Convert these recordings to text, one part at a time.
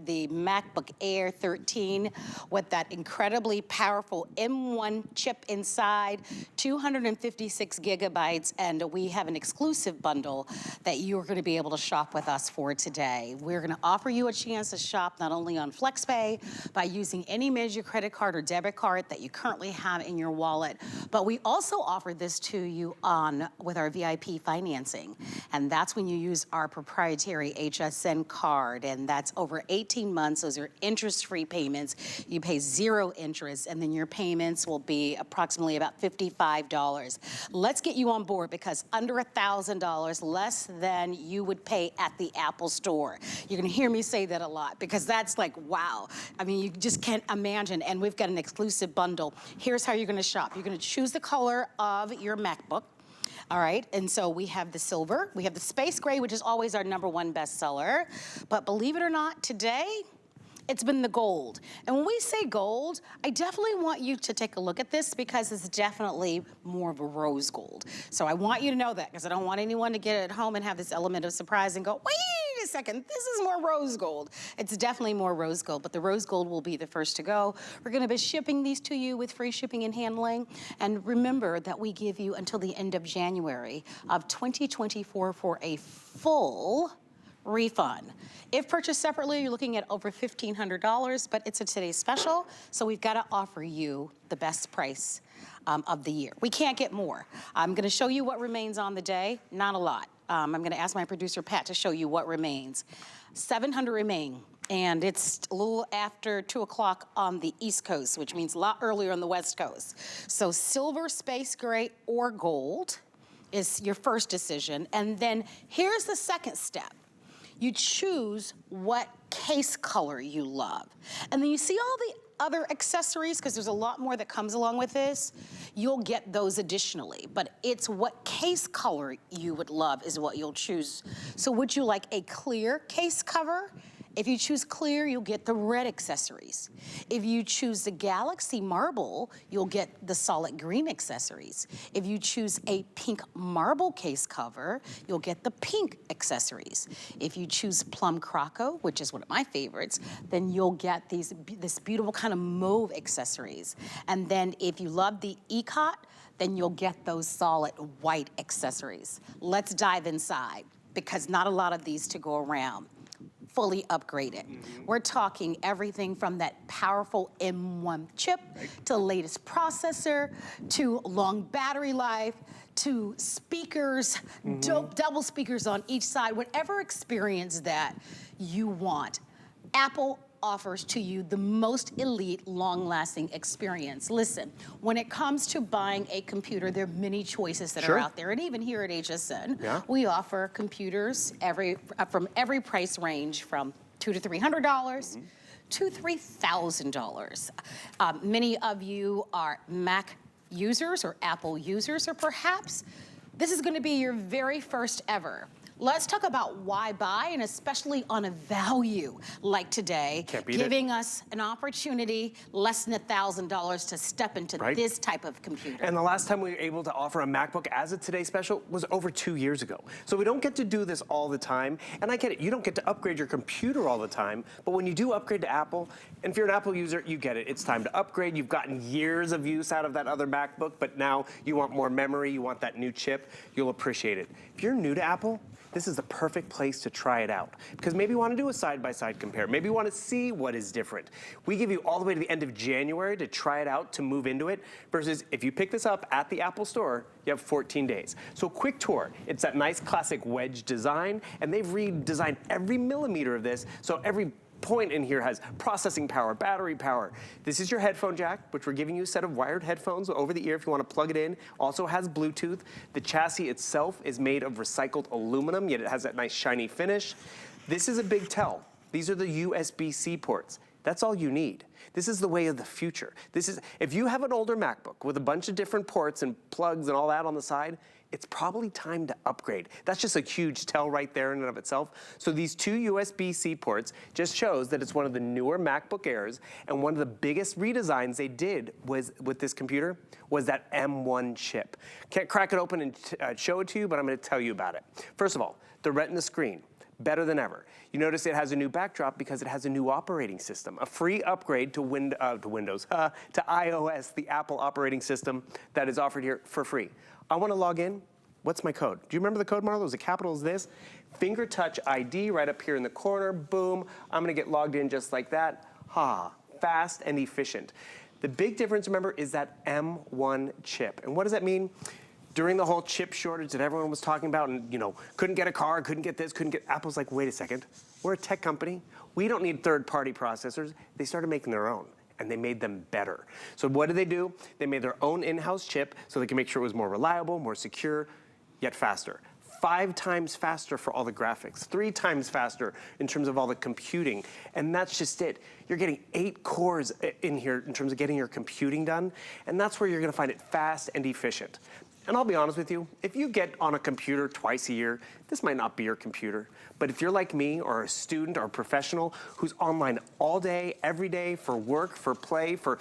the MacBook Air 13 with that incredibly powerful M1 chip inside, 256 gigabytes, and we have an exclusive bundle that you're going to be able to shop with us for today. We're going to offer you a chance to shop not only on FlexPay by using any major credit card or debit card that you currently have in your wallet, but we also offer this to you with our VIP financing, and that's when you use our proprietary HSN card, and that's over 18 months. Those are interest-free payments. You pay 0 interest, and then your payments will be approximately about $55. Let's get you on board, because under $1,000 less than you would pay at the Apple store. You're gonna hear me say that a lot, because that's like, wow. I mean, you just can't imagine, and we've got an exclusive bundle. Here's how you're gonna shop. You're gonna choose the color of your MacBook. All right, and so we have the silver, we have the space gray, which is always our #1 bestseller. But believe it or not, today, it's been the gold. And when we say gold, I definitely want you to take a look at this, because it's definitely more of a rose gold. So I want you to know that, because I don't want anyone to get at home and have this element of surprise and go, wait a second, this is more rose gold. It's definitely more rose gold, but the rose gold will be the first to go. We're gonna be shipping these to you with free shipping and handling. And remember that we give you until the end of January of 2024 for a full refund. If purchased separately, you're looking at over $1,500, but it's a today's special, so we've got to offer you the best price of the year. We can't get more. I'm going to show you what remains on the day. Not a lot. I'm going to ask my producer, Pat, to show you what remains. 700 remain, and it's a little after 2 o'clock on the East Coast, which means a lot earlier on the West Coast. So silver, space gray, or gold is your first decision, and then here's the second step. You choose what case color you love. And then you see all the other accessories, because there's a lot more that comes along with this. You'll get those additionally, but it's what case color you would love is what you'll choose. So would you like a clear case cover? If you choose clear, you'll get the red accessories. If you choose the Galaxy Marble, you'll get the solid green accessories. If you choose a pink marble case cover, you'll get the pink accessories. If you choose Plum Croco, which is one of my favorites, then you'll get this beautiful kind of mauve accessories. And then if you love the ECOT, then you'll get those solid white accessories. Let's dive inside, because not a lot of these to go around. Fully upgraded. We're talking everything from that powerful M1 chip to the latest processor, to long battery life, to speakers, double speakers on each side, whatever experience that you want. Apple offers to you the most elite, long-lasting experience. Listen, when it comes to buying a computer, there are many choices that are out there, and even here at HSN, we offer computers from every price range, from $200 to $300 to $3,000. Many of you are Mac users or Apple users, or perhaps this is going to be your very first ever. Let's talk about why buy, and especially on a value like today, giving us an opportunity less than $1,000 to step into this type of computer. And the last time we were able to offer a MacBook as a Today Special was over 2 years ago. So we don't get to do this all the time. And I get it, you don't get to upgrade your computer all the time, but when you do upgrade to Apple, and if you're an Apple user, you get it. It's time to upgrade. You've gotten years of use out of that other MacBook, but now you want more memory, you want that new chip, you'll appreciate it. If you're new to Apple, this is the perfect place to try it out, because maybe you want to do a side-by-side compare. Maybe you want to see what is different. We give you all the way to the end of January to try it out, to move into it, versus if you pick this up at the Apple Store, you have 14 days. So quick tour. It's that nice classic wedge design, and they've redesigned every millimeter of this, so every point in here has processing power, battery power. This is your headphone jack, which we're giving you a set of wired headphones over the ear if you want to plug it in. Also has Bluetooth. The chassis itself is made of recycled aluminum, yet it has that nice shiny finish. This is a big tell. These are the USB-C ports. That's all you need. This is the way of the future. If you have an older MacBook with a bunch of different ports and plugs and all that on the side, it's probably time to upgrade. That's just a huge tell right there in and of itself. So these 2 USB-C ports just shows that it's one of the newer MacBook Airs, and one of the biggest redesigns they did with this computer was that M1 chip. Can't crack it open and show it to you, but I'm gonna tell you about it. First of all, the Retina screen. better than ever. You notice it has a new backdrop because it has a new operating system, a free upgrade to Windows, to iOS, the Apple operating system that is offered here for free. I want to log in. What's my code? Do you remember the code, Marlo? Is it capital as this? Finger touch ID right up here in the corner. Boom. I'm going to get logged in just like that. Fast and efficient. The big difference, remember, is that M1 chip. And what does that mean? During the whole chip shortage that everyone was talking about and, couldn't get a car, couldn't get this, couldn't get, Apple's like, wait a second, we're a tech company. We don't need third-party processors. They started making their own, and they made them better. So what did they do? They made their own in-house chip so they can make sure it was more reliable, more secure, yet faster. 5 times faster for all the graphics, 3 times faster in terms of all the computing. And that's just it. You're getting 8 cores in here in terms of getting your computing done. And that's where you're gonna find it fast and efficient. And I'll be honest with you, if you get on a computer twice a year, this might not be your computer. But if you're like me or a student or a professional who's online all day, every day for work, for play, for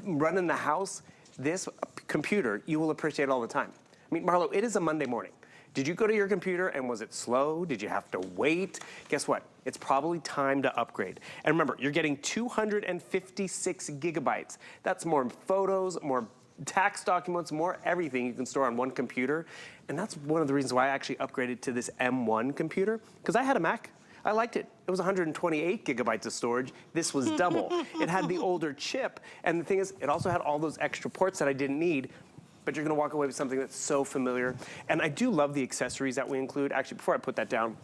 running the house, this computer you will appreciate all the time. I mean, Marlo, it is a Monday morning. Did you go to your computer and was it slow? Did you have to wait? Guess what? It's probably time to upgrade. And remember, you're getting 256 gigabytes. That's more photos, more tax documents, more everything you can store on one computer. And that's one of the reasons why I actually upgraded to this M1 computer, because I had a Mac. I liked it. It was 128 gigabytes of storage. This was double. It had the older chip. And the thing is, it also had all those extra ports that I didn't need. But you're gonna walk away with something that's so familiar. And I do love the accessories that we include. Actually, before I put that down,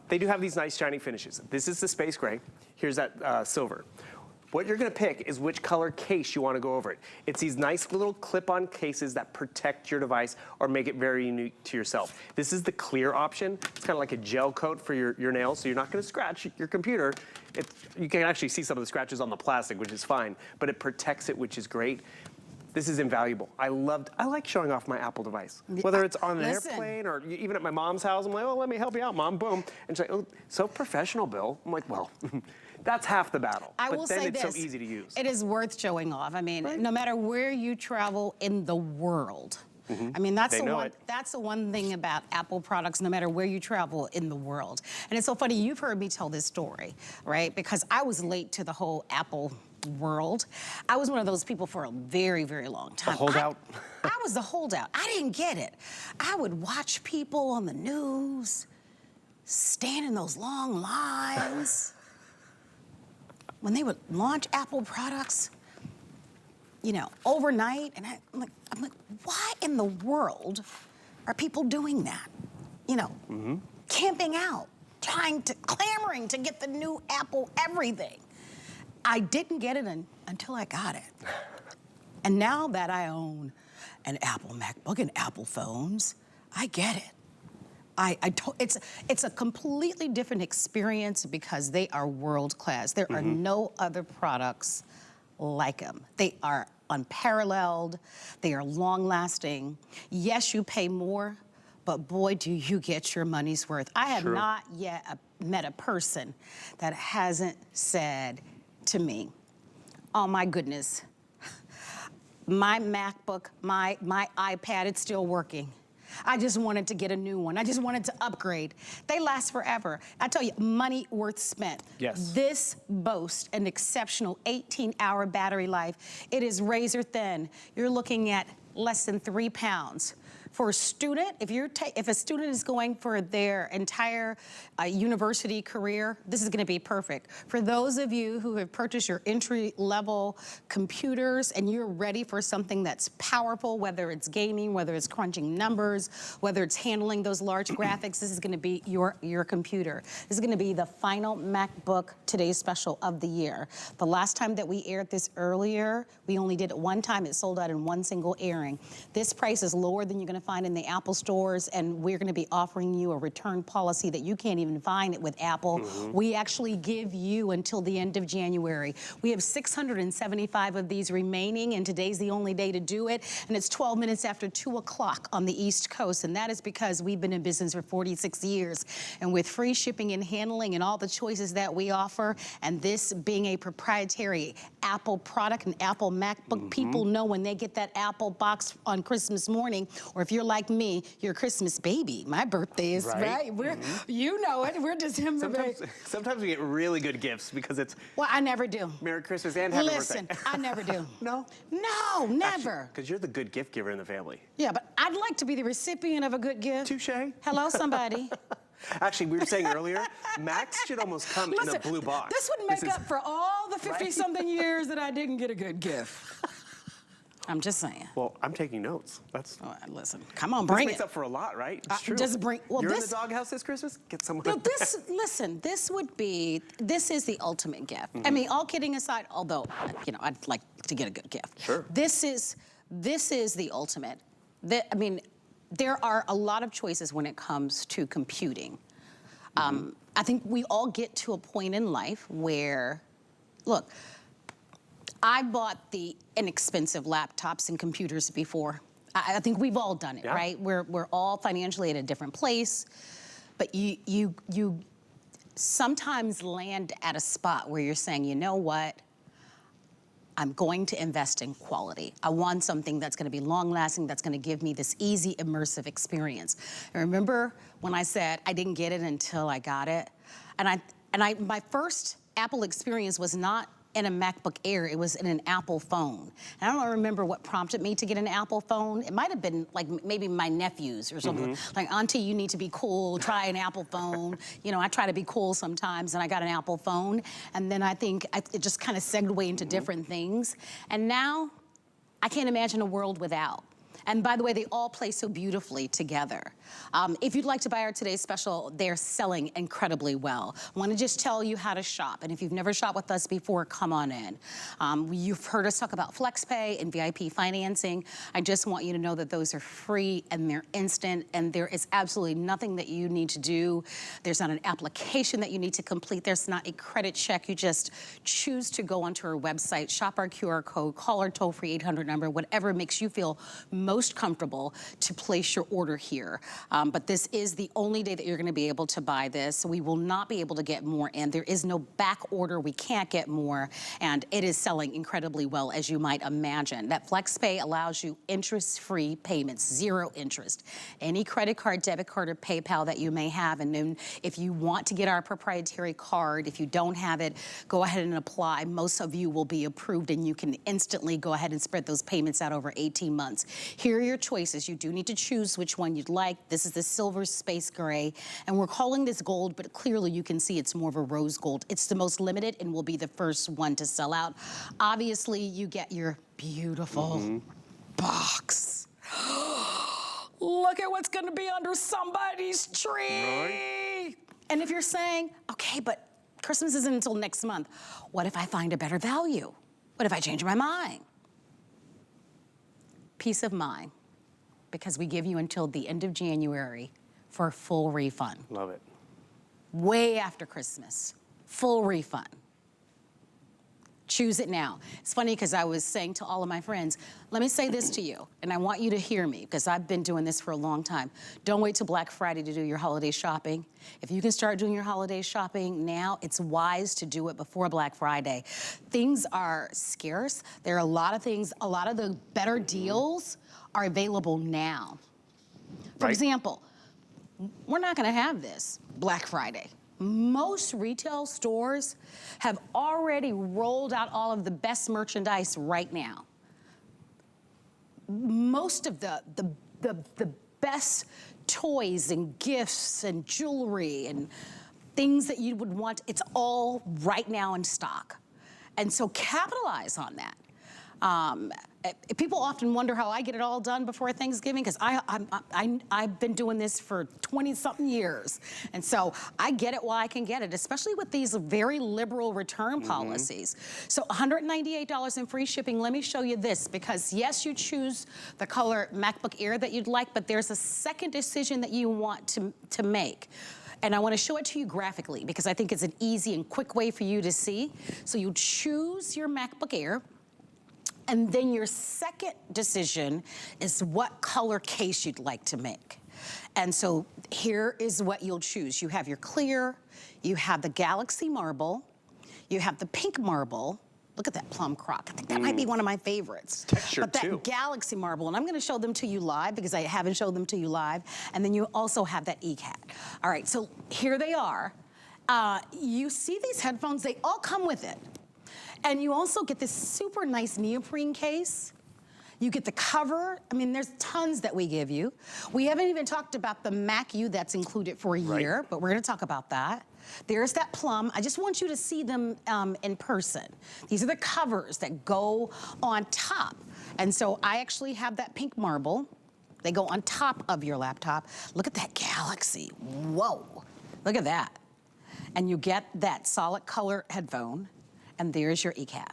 they do have these nice shiny finishes. This is the space gray. Here's that silver. What you're gonna pick is which color case you wanna go over it. It's these nice little clip-on cases that protect your device or make it very unique to yourself. This is the clear option. It's kind of like a gel coat for your nails, so you're not gonna scratch your computer. You can actually see some of the scratches on the plastic, which is fine, but it protects it, which is great. This is invaluable. I like showing off my Apple device. Whether it's on an airplane or even at my mom's house, I'm like, oh, let me help you out, Mom, boom. And she's like, oh, so professional, Bill. I'm like, well, that's half the battle. But then it's so easy to use. It is worth showing off. I mean, no matter where you travel in the world, I mean, that's the one thing about Apple products, no matter where you travel in the world. And it's so funny, you've heard me tell this story, right? Because I was late to the whole Apple world. I was one of those people for a very, very long time. The holdout? I was the holdout. I didn't get it. I would watch people on the news stand in those long lines when they would launch Apple products, overnight. And I'm like, why in the world are people doing that? Camping out, clamoring to get the new Apple everything. I didn't get it until I got it. And now that I own an Apple MacBook and Apple phones, I get it. It's a completely different experience because they are world class. There are no other products like them. They are unparalleled. They are long lasting. Yes, you pay more, but boy, do you get your money's worth. I have not yet met a person that hasn't said to me, oh my goodness, my MacBook, my iPad, it's still working. I just wanted to get a new one. I just wanted to upgrade. They last forever. I tell you, money worth spent. Yes. This boasts an exceptional 18-hour battery life. It is razor thin. You're looking at less than 3 pounds. For a student, if a student is going for their entire university career, this is gonna be perfect. For those of you who have purchased your entry-level computers and you're ready for something that's powerful, whether it's gaming, whether it's crunching numbers, whether it's handling those large graphics, this is gonna be your computer. This is gonna be the final MacBook Today's Special of the year. The last time that we aired this earlier, we only did it one time. It sold out in one single airing. This price is lower than you're gonna find in the Apple stores, and we're gonna be offering you a return policy that you can't even find it with Apple. We actually give you until the end of January. We have 675 of these remaining, and today's the only day to do it, and it's 12 minutes after 2 o'clock on the East Coast, and that is because we've been in business for 46 years, and with free shipping and handling and all the choices that we offer, and this being a proprietary Apple product, an Apple MacBook, people know when they get that Apple box on Christmas morning, or if if you're like me, you're a Christmas baby. My birthday is, Right? We're, you know it, we're December baby. Sometimes we get really good gifts because it's Well, I never do. Merry Christmas and Happy Listen, Birthday. I never do. No? No, never. Because you're the good gift giver in the family. Yeah, but I'd like to be the recipient of a good gift. Touche. Hello, somebody. Actually, we were saying earlier, Macs should almost come in a blue box. This would make up for all the 50-something years that I didn't get a good gift. I'm just saying. Well, I'm taking notes. That's. Oh, listen, come on, bring This makes it. up for a lot, right? It's true. Just bring. Well, You're this. in the doghouse this Christmas. Get someone. No, listen, this is the ultimate gift. I mean, all kidding aside, although, I'd like to get a good gift. Sure. This is the ultimate. I mean, there are a lot of choices when it comes to computing. I think we all get to a point in life where, look, I bought the inexpensive laptops and computers before. I think we've all done it, right? We're all financially at a different place, but you sometimes land at a spot where you're saying, you know what? I'm going to invest in quality. I want something that's going to be long-lasting, that's going to give me this easy, immersive experience. And remember when I said I didn't get it until I got it? And my first Apple experience was not in a MacBook Air, it was in an Apple phone. And I don't remember what prompted me to get an Apple phone. It might have been like maybe my nephews or something. Like, Auntie, you need to be cool, try an Apple phone. I try to be cool sometimes, and I got an Apple phone. And then I think it just kind of segued into different things. And now, I can't imagine a world without. And by the way, they all play so beautifully together. If you'd like to buy our today's special, they're selling incredibly well. I want to just tell you how to shop. And if you've never shopped with us before, come on in. You've heard us talk about FlexPay and VIP financing. I just want you to know that those are free and they're instant, and there is absolutely nothing that you need to do. There's not an application that you need to complete. There's not a credit check. You just choose to go onto our website, shop our QR code, call our toll-free 800 number, whatever makes you feel most comfortable to place your order here. But this is the only day that you're going to be able to buy this. We will not be able to get more in. There is no back order. We can't get more. And it is selling incredibly well, as you might imagine. That FlexPay allows you interest-free payments, 0 interest. Any credit card, debit card, or PayPal that you may have. And then if you want to get our proprietary card, if you don't have it, go ahead and apply. Most of you will be approved, and you can instantly go ahead and spread those payments out over 18 months. Here are your choices. You do need to choose which one you'd like. This is the silver space gray, and we're calling this gold, but clearly you can see it's more of a rose gold. It's the most limited and will be the first one to sell out. Obviously, you get your beautiful box. Look at what's going to be under somebody's tree. Right. And if you're saying, okay, but Christmas isn't until next month, what if I find a better value? What if I change my mind? Peace of mind, because we give you until the end of January for a full refund. Love it. Way after Christmas, full refund. Choose it now. It's funny because I was saying to all of my friends, let me say this to you, and I want you to hear me because I've been doing this for a long time. Don't wait till Black Friday to do your holiday shopping. If you can start doing your holiday shopping now, it's wise to do it before Black Friday. Things are scarce. There are a lot of things, a lot of the better deals are available now. For example, we're not gonna have this Black Friday. Most retail stores have already rolled out all of the best merchandise right now. Most of the best toys and gifts and jewelry and things that you would want, it's all right now in stock. And so capitalize on that. People often wonder how I get it all done before Thanksgiving, because I've been doing this for 20-something years. And so I get it while I can get it, especially with these very liberal return policies. So $198 in free shipping. Let me show you this, because yes, you choose the color MacBook Air that you'd like, but there's a second decision that you want to make. And I want to show it to you graphically, because I think it's an easy and quick way for you to see. So you choose your MacBook Air, and then your second decision is what color case you'd like to make. And so here is what you'll choose. You have your clear, you have the Galaxy Marble, you have the pink marble. Look at that plum croc. I think that might be one of my favorites. Texture, but that too. Galaxy marble, and I'm gonna show them to you live because I haven't showed them to you live. And then you also have that ECAT. All right, so here they are. You see these headphones, they all come with it. And you also get this super nice neoprene case. You get the cover. I mean, there's tons that we give you. We haven't even talked about the Mac U that's included for a year, but we're gonna talk about that. There's that plum. I just want you to see them in person. These are the covers that go on top. And so I actually have that pink marble. They go on top of your laptop. Look at that Galaxy. Whoa, look at that. And you get that solid color headphone, and there's your ECAT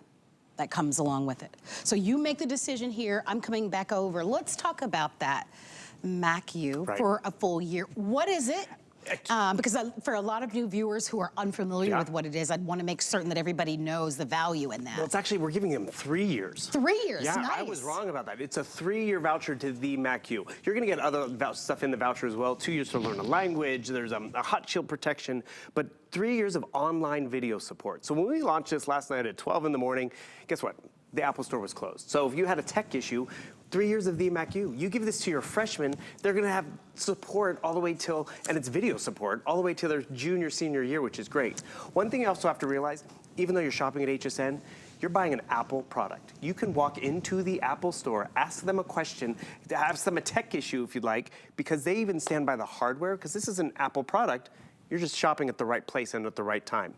that comes along with it. So you make the decision here. I'm coming back over. Let's talk about that Mac U for a full year. What is it? Because for a lot of new viewers who are unfamiliar with what it is, I'd want to make certain that everybody knows the value in that. Well, it's actually, we're giving them 3 years. 3 years, Yeah, nice. I was wrong about that. It's a 3-year voucher to the Mac U. You're gonna get other stuff in the voucher as well. 2 years to learn a language, there's a hot shield protection, but 3 years of online video support. So when we launched this last night at 12 in the morning, guess what? The Apple Store was closed. So if you had a tech issue, 3 years of the Mac U, you give this to your freshmen, they're gonna have support all the way till, and it's video support, all the way till their junior, senior year, which is great. One thing you also have to realize, even though you're shopping at HSN, you're buying an Apple product. You can walk into the Apple Store, ask them a question, ask them a tech issue if you'd like, because they even stand by the hardware, because this is an Apple product. You're just shopping at the right place and at the right time.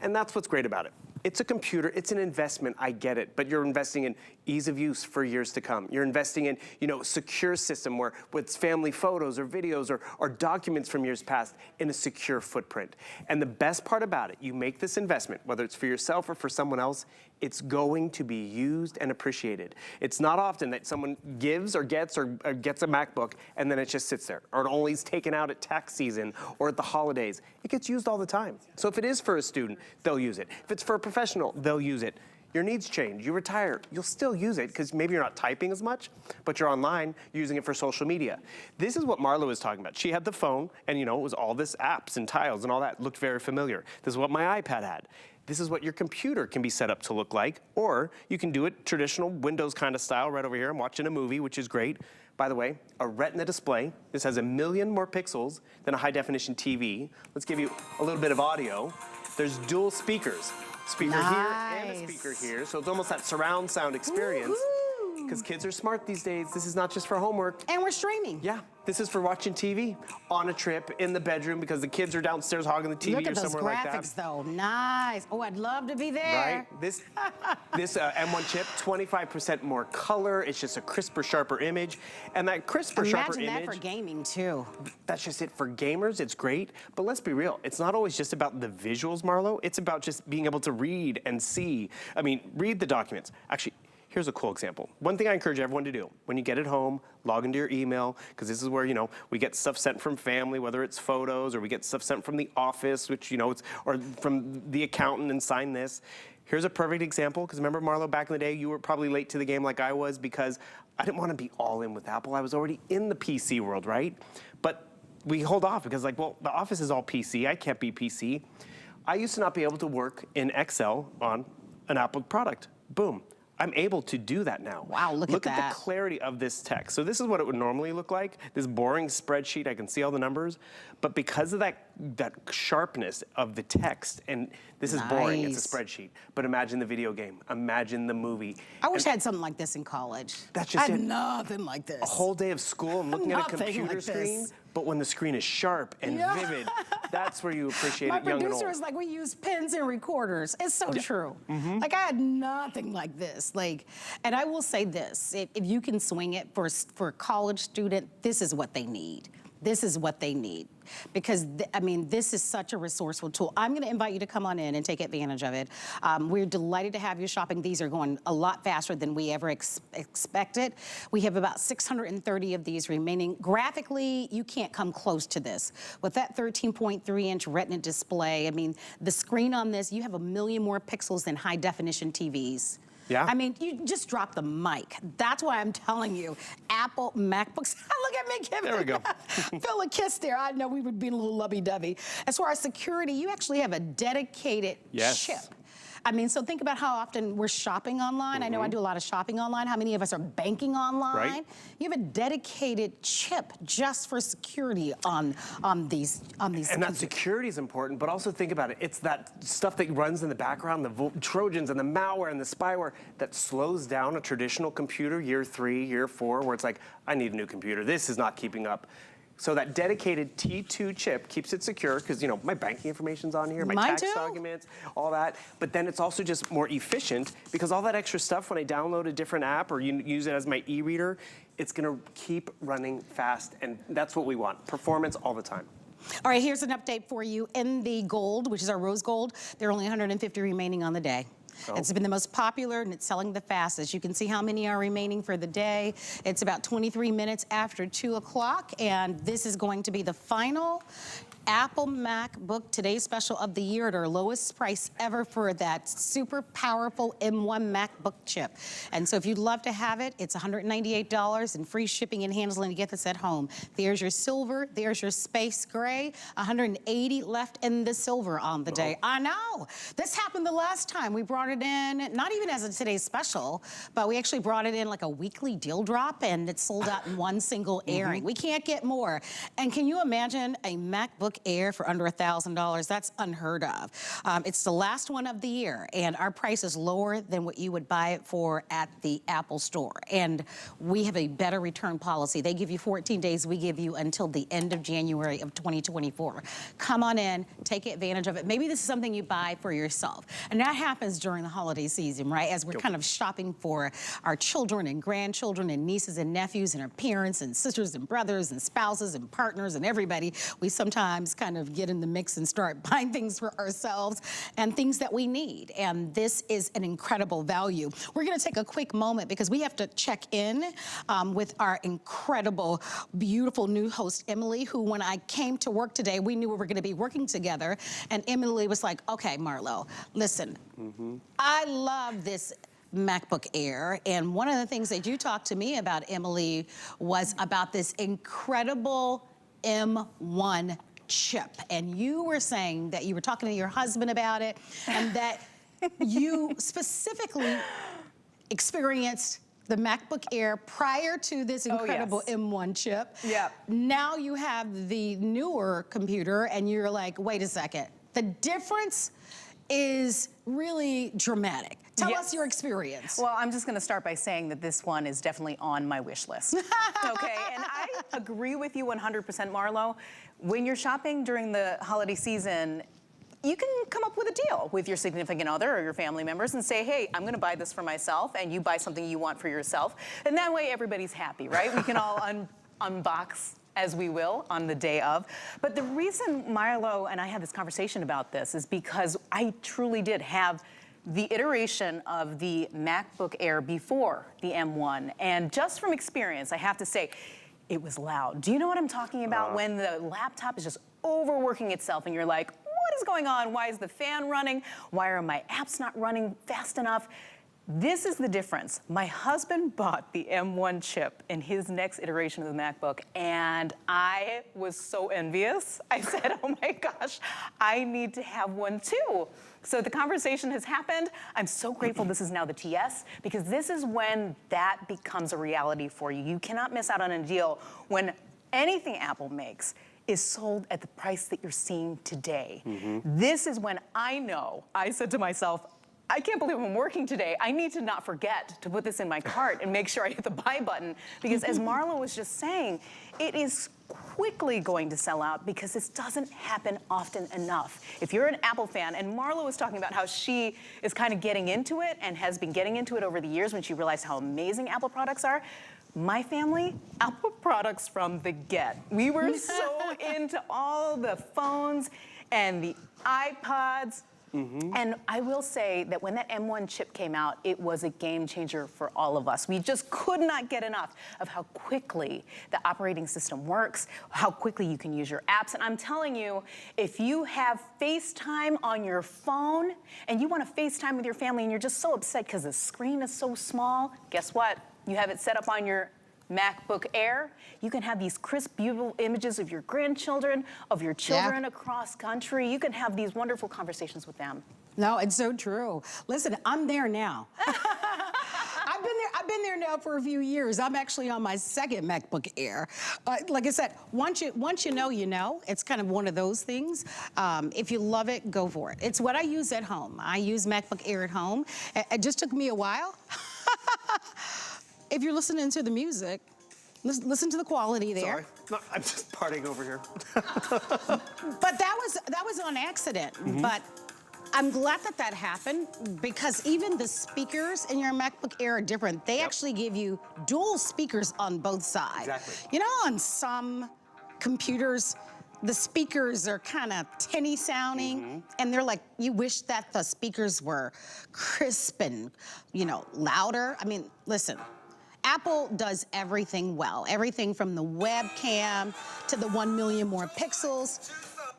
And that's what's great about it. It's a computer, it's an investment, I get it, but you're investing in ease of use for years to come. You're investing in, secure system where with family photos or videos or documents from years past in a secure footprint. And the best part about it, you make this investment, whether it's for yourself or for someone else, it's going to be used and appreciated. It's not often that someone gives or gets a MacBook and then it just sits there, or it only is taken out at tax season or at the holidays. It gets used all the time. So if it is for a student, they'll use it. If it's for a professional, they'll use it. Your needs change, you retire, you'll still use it because maybe you're not typing as much, but you're online using it for social media. This is what Marla was talking about. She had the phone and it was all this apps and tiles and all that looked very familiar. This is what my iPad had. This is what your computer can be set up to look like, or you can do it traditional Windows kind of style right over here. I'm watching a movie, which is great. By the way, a Retina display. This has 1 million more pixels than a high definition TV. Let's give you a little bit of audio. There's dual speakers. Speaker here and a speaker here, so it's almost that surround sound experience. Because kids are smart these days. This is not just for homework. And we're streaming. Yeah, this is for watching TV on a trip in the bedroom because the kids are downstairs hogging the TV or somewhere like that. Look at those graphics though, nice. Oh, I'd love to be there. Right, this M1 chip, 25% more color. It's just a crisper, sharper image. And that crisper, sharper image. Imagine that for gaming too. That's just it for gamers, it's great. But let's be real, it's not always just about the visuals, Marlo. It's about just being able to read and see. I mean, read the documents. Actually, here's a cool example. One thing I encourage everyone to do, when you get it home, log into your email, because this is where, we get stuff sent from family, whether it's photos, or we get stuff sent from the office, which, or from the accountant and sign this. Here's a perfect example, because remember, Marlo, back in the day, you were probably late to the game like I was, because I didn't want to be all in with Apple. I was already in the PC world, right? But we hold off, because the office is all PC. I can't be PC. I used to not be able to work in Excel on an Apple product. Boom. I'm able to do that now. Wow, look at that. Look at the clarity of this text. So this is what it would normally look like, this boring spreadsheet. I can see all the numbers, but because of that sharpness of the text, and this is boring, it's a spreadsheet, but imagine the video game, imagine the movie. I wish I had something like this in college. That's just I had nothing like this. A whole day of school and looking at a computer screen, but when the screen is sharp and vivid, that's where you appreciate it, young and old. My producer is like, we use pens and recorders. It's so true. Like, I had nothing like this. And I will say this, if you can swing it for a college student, this is what they need. This is what they need. Because, this is such a resourceful tool. I'm gonna invite you to come on in and take advantage of it. We're delighted to have you shopping. These are going a lot faster than we ever expected. We have about 630 of these remaining. Graphically, you can't come close to this. With that 13.3-inch Retina display, the screen on this, you have 1 million more pixels than high definition TVs. Yeah. You just dropped the mic. That's why I'm telling you, Apple MacBooks, look at me giving there we go. Phil a kiss there. I know we would be a little lovey-dovey. As far as security, you actually have a dedicated chip. I mean, so think about how often we're shopping online. I know I do a lot of shopping online. How many of us are banking online? Right. You have a dedicated chip just for security on these And that computers. security is important, but also think about it. It's that stuff that runs in the background, the Trojans and the malware and the spyware that slows down a traditional computer year 3, year 4, where it's like, I need a new computer. This is not keeping up. So that dedicated T2 chip keeps it secure because, you know, my banking information's on here, my Mine tax too. documents, all that. But then it's also just more efficient because all that extra stuff, when I download a different app or use it as my e-reader, it's going to keep running fast. And that's what we want, performance all the time. All right, here's an update for you. In the gold, which is our rose gold, there are only 150 remaining on the day. Oh. It's been the most popular and it's selling the fastest. You can see how many are remaining for the day. It's about 23 minutes after 2 o'clock, and this is going to be the final Apple MacBook Today's Special of the year at our lowest price ever for that super powerful M1 MacBook chip. And so if you'd love to have it, it's $198 and free shipping and handling to get this at home. There's your silver, there's your space gray, 180 left in the silver on the day. I know, this happened the last time. We brought it in, not even as a Today's Special, but we actually brought it in like a weekly deal drop and it sold out in one single airing. We can't get more. And can you imagine a MacBook Air for under $1,000? That's unheard of. It's the last one of the year, and our price is lower than what you would buy it for at the Apple store. And we have a better return policy. They give you 14 days. We give you until the end of January of 2024. Come on in, take advantage of it. Maybe this is something you buy for yourself. And that happens during the holiday season, right? As we're kind of shopping for our children and grandchildren and nieces and nephews and our parents and sisters and brothers and spouses and partners and everybody, we sometimes kind of get in the mix and start buying things for ourselves and things that we need. And this is an incredible value. We're going to take a quick moment because we have to check in with our incredible, beautiful new host, Emily, who when I came to work today, we knew we were going to be working together. And Emily was like, okay, Marlo, listen, I love this MacBook Air. And one of the things that you talked to me about, Emily, was about this incredible M1 chip. And you were saying that you were talking to your husband about it and that you specifically experienced the MacBook Air prior to this incredible M1 chip. Yeah. Now you have the newer computer and you're like, wait a second. The difference is really dramatic. Tell us your experience. Well, I'm just going to start by saying that this one is definitely on my wish list. Okay, and I agree with you 100%, Marlo. When you're shopping during the holiday season, you can come up with a deal with your significant other or your family members and say, hey, I'm going to buy this for myself, and you buy something you want for yourself. And that way everybody's happy, right? We can all unbox as we will on the day of. But the reason Marlo and I had this conversation about this is because I truly did have the iteration of the MacBook Air before the M1. And just from experience, I have to say, it was loud. Do you know what I'm talking about? When the laptop is just overworking itself and you're like, what is going on? Why is the fan running? Why are my apps not running fast enough? This is the difference. My husband bought the M1 chip in his next iteration of the MacBook, and I was so envious. I said, oh my gosh, I need to have one too. So the conversation has happened. I'm so grateful this is now the TS, because this is when that becomes a reality for you. You cannot miss out on a deal when anything Apple makes is sold at the price that you're seeing today. This is when I know, I said to myself, I can't believe I'm working today. I need to not forget to put this in my cart and make sure I hit the buy button, because as Marlo was just saying, it is quickly going to sell out because this doesn't happen often enough. If you're an Apple fan, and Marlo was talking about how she is kind of getting into it and has been getting into it over the years when she realized how amazing Apple products are, my family, Apple products from the get. We were so into all the phones and the iPods. And I will say that when that M1 chip came out, it was a game changer for all of us. We just could not get enough of how quickly the operating system works, how quickly you can use your apps. And I'm telling you, if you have FaceTime on your phone and you want to FaceTime with your family and you're just so upset because the screen is so small, guess what? You have it set up on your MacBook Air. You can have these crisp, beautiful images of your grandchildren, of your children across country. You can have these wonderful conversations with them. No, it's so true. Listen, I'm there now. I've been there now for a few years. I'm actually on my second MacBook Air. Like I said, once you know, you know. It's kind of one of those things. If you love it, go for it. It's what I use at home. I use MacBook Air at home. It just took me a while. If you're listening to the music, listen to the quality there. Sorry, no, I'm just partying over here. But that was on accident. But I'm glad that happened, because even the speakers in your MacBook Air are different. They actually give you dual speakers on both sides. Exactly. You know, on some computers, the speakers are kind of tinny sounding, and they're like, you wish that the speakers were crisp and, you know, louder. I mean, listen. Apple does everything well. Everything from the webcam to the 1 million more pixels.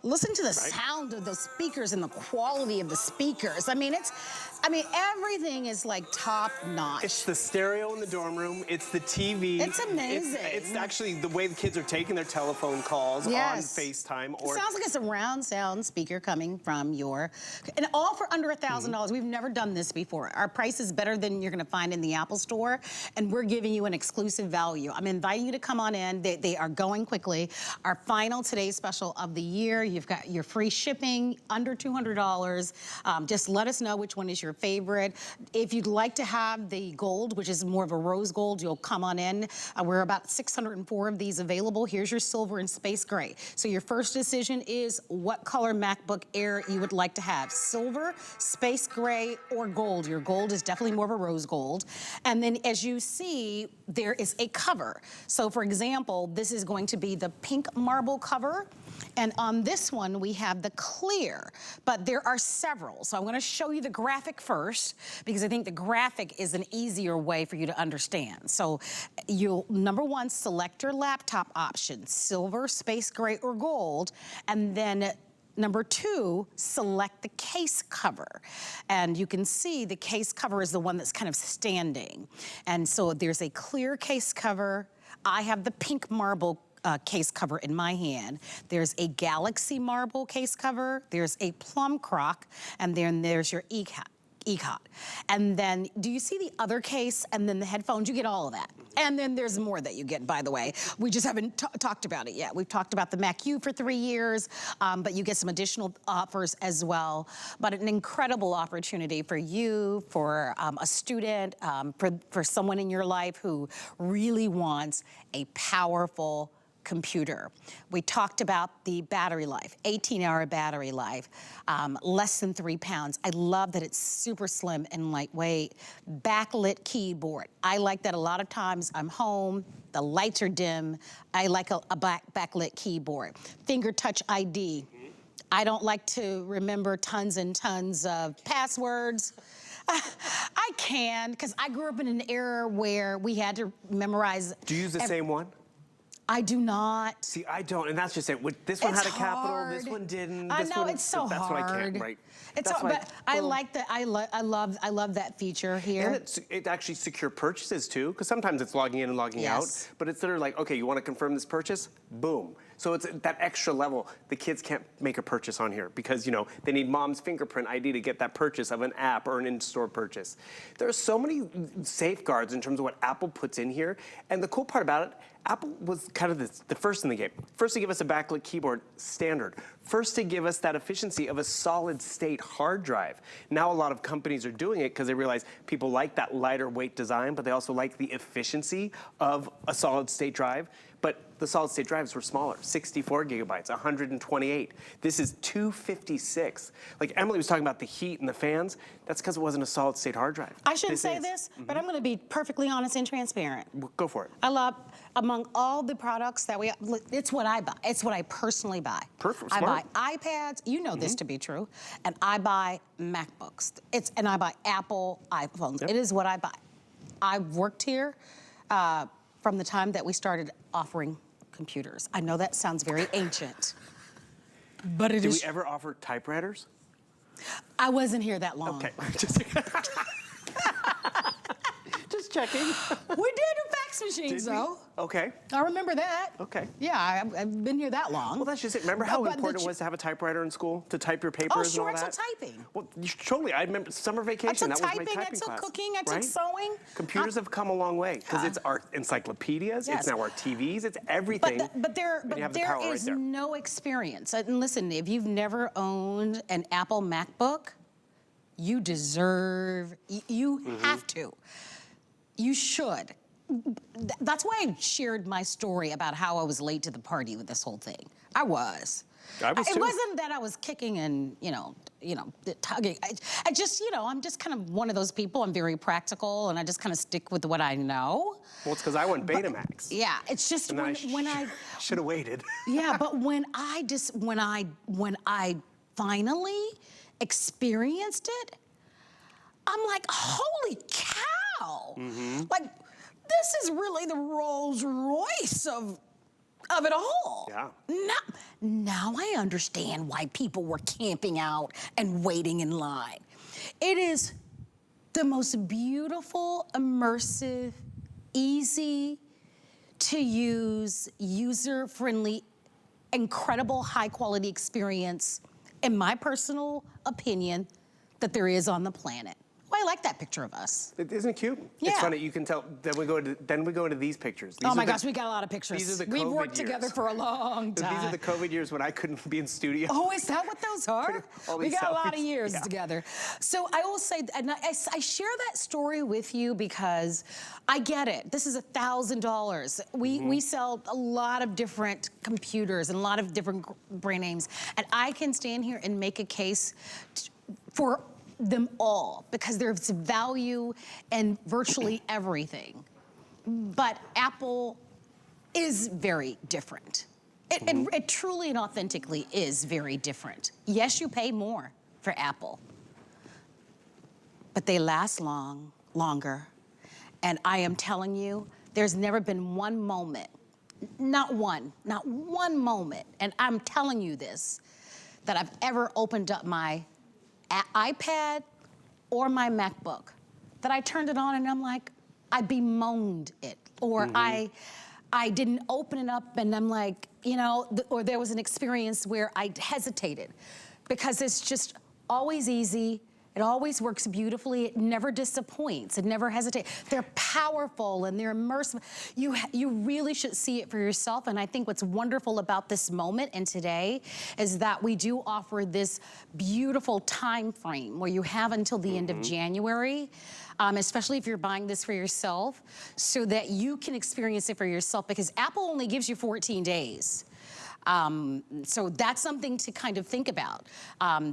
Listen to the sound of the speakers and the quality of the speakers. I mean, everything is like top notch. It's the stereo in the dorm room. It's the TV. It's amazing. It's actually the way the kids are taking their telephone calls on FaceTime. Or it sounds like a surround sound speaker coming from your, and all for under $1,000. We've never done this before. Our price is better than you're gonna find in the Apple Store, and we're giving you an exclusive value. I'm inviting you to come on in. They are going quickly. Our final today's special of the year. You've got your free shipping, under $200. Just let us know which one is your favorite. If you'd like to have the gold, which is more of a rose gold, you'll come on in. We're about 604 of these available. Here's your silver and space gray. So your first decision is what color MacBook Air you would like to have. Silver, space gray, or gold. Your gold is definitely more of a rose gold. And then as you see, there is a cover. So for example, this is going to be the pink marble cover. And on this one, we have the clear, but there are several. So I'm gonna show you the graphic first, because I think the graphic is an easier way for you to understand. So you'll, number one, select your laptop option, silver, space gray, or gold, and then number two, select the case cover. And you can see the case cover is the one that's kind of standing. And so there's a clear case cover. I have the pink marble case cover in my hand. There's a Galaxy marble case cover, there's a plum croc, and then there's your ECOT. And then, do you see the other case and then the headphones? You get all of that. And then there's more that you get, by the way. We just haven't talked about it yet. We've talked about the Mac U for 3 years, but you get some additional offers as well. But an incredible opportunity for you, for a student, for someone in your life who really wants a powerful computer. We talked about the battery life, 18-hour battery life, less than 3 pounds. I love that it's super slim and lightweight. Backlit keyboard. I like that a lot of times I'm home, the lights are dim. I like a backlit keyboard. Finger touch ID. I don't like to remember tons and tons of passwords. I can, because I grew up in an era where we had to memorize. Do you use the same one? I do not. See, I don't, and that's just it. This one had a capital, this one didn't. I know, it's so that's hard. That's what I can't, right? It's so, but I like that. I love that feature here. And it actually secure purchases too, because sometimes it's logging in and logging out. But it's literally like, okay, you want to confirm this purchase? Boom. So it's that extra level. The kids can't make a purchase on here because, you know, they need mom's fingerprint ID to get that purchase of an app or an in-store purchase. There are so many safeguards in terms of what Apple puts in here. And the cool part about it, Apple was kind of the first in the game. First to give us a backlit keyboard, standard. First to give us that efficiency of a solid state hard drive. Now a lot of companies are doing it because they realize people like that lighter weight design, but they also like the efficiency of a solid state drive. But the solid state drives were smaller, 64 gigabytes, 128. This is 256. Like Emily was talking about the heat and the fans, that's because it wasn't a solid state hard drive. I shouldn't say this, but I'm gonna be perfectly honest and transparent. Go for it. I love, among all the products that it's what I buy. It's what I personally buy. Perfect, I smart. buy iPads, you know this to be true, and I buy MacBooks. And I buy Apple iPhones. Yep. It is what I buy. I've worked here from the time that we started offering computers. I know that sounds very ancient, but it is. Did we ever offer typewriters? I wasn't here that long. Okay, just checking. We did, in fact, fax machines, Did we? though. Okay. I remember that. Okay. Yeah, I've been here that long. Well, that's just it. Remember how But important it was to have a typewriter in school to type your papers Oh, and sure, all I that? took typing. Well, totally. I remember summer I vacation. took That was my typing, I typing took class. cooking, I took right? sewing. Computers have come a long way because it's our encyclopedias. Yes. It's now our TVs. It's everything. But there you have the power right is there. no experience. And listen, if you've never owned an Apple MacBook, you deserve, you have to. You should. That's why I shared my story about how I was late to the party with this whole thing. I was. I was It too. wasn't that I was kicking and, tugging. I just, I'm just kind of one of those people. I'm very practical, and I just kind of stick with what I know. Well, it's because I went Betamax. Yeah, it's just And when I should have waited. yeah, but when I finally experienced it, I'm like, holy cow! Like, this is really the Rolls Royce of it all. Yeah. Now I understand why people were camping out and waiting in line. It is the most beautiful, immersive, easy to use, user-friendly, incredible high-quality experience, in my personal opinion, that there is on the planet. Well, I like that picture of us. Isn't it cute? Yeah. It's funny. You can tell. Then we go into these pictures. These Oh are my the- gosh, we got a lot of pictures. These are the We've COVID worked together years. for a long time. These are the COVID years when I couldn't be in studio. Oh, is that what those are? All We these got a lot of selfies. years Yeah. together. So I will say, and I share that story with you because I get it. This is $1,000. We sell a lot of different computers and a lot of different brand names, and I can stand here and make a case for them all because there's value in virtually everything. But Apple is very different. It truly and authentically is very different. Yes, you pay more for Apple, but they last longer. And I am telling you, there's never been one moment, not one moment, and I'm telling you this, that I've ever opened up my iPad or my MacBook, that I turned it on and I'm like, I bemoaned it, or I didn't open it up and I'm like, or there was an experience where I hesitated, because it's just always easy. It always works beautifully. It never disappoints. It never hesitates. They're powerful and they're immersive. You really should see it for yourself. And I think what's wonderful about this moment and today is that we do offer this beautiful time frame where you have until the end of January, especially if you're buying this for yourself, so that you can experience it for yourself, because Apple only gives you 14 days. So that's something to kind of think about.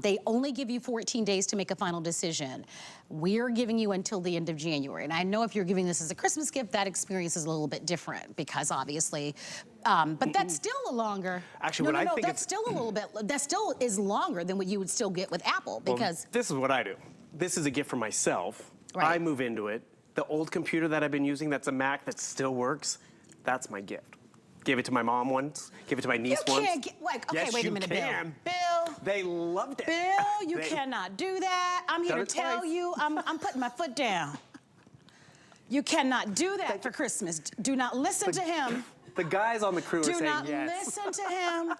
They only give you 14 days to make a final decision. We're giving you until the end of January. And I know if you're giving this as a Christmas gift, that experience is a little bit different, because obviously, but that's still a longer. Actually, what I think that's still a little bit, that still is longer than what you would still get with Apple, Well, because. this is what I do. This is a gift for myself. Right. I move into it. The old computer that I've been using, that's a Mac that still works, that's my gift. Gave it to my mom once. Gave it to my niece You once. can't get, like, okay, Yes, wait a you minute, can. Bill. They loved it. Bill, you They- cannot do that. I'm here Done to it tell twice. you, I'm putting my foot down. You cannot do that for Christmas. Do not listen to him. The guys on the crew are Do saying not yes. listen to him.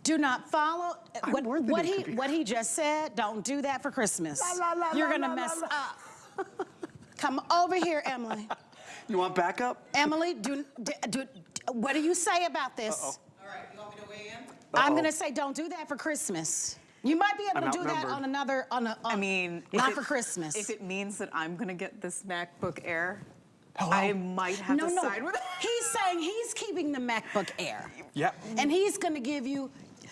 Do not follow wore the new computer. what he just said. Don't do that for Christmas. You're gonna mess up. Come over here, Emily. You want backup? Emily, what do you say about this? Uh-oh. All right, you want me to weigh in? I'm gonna say don't do that for Christmas. You might be able I'm to do that outnumbered. on another, I mean, not if for Christmas. If it means that I'm gonna get this MacBook Air, Hello? I might have no, to no. side with it. He's saying he's keeping the MacBook Air. Yeah. And he's gonna give you.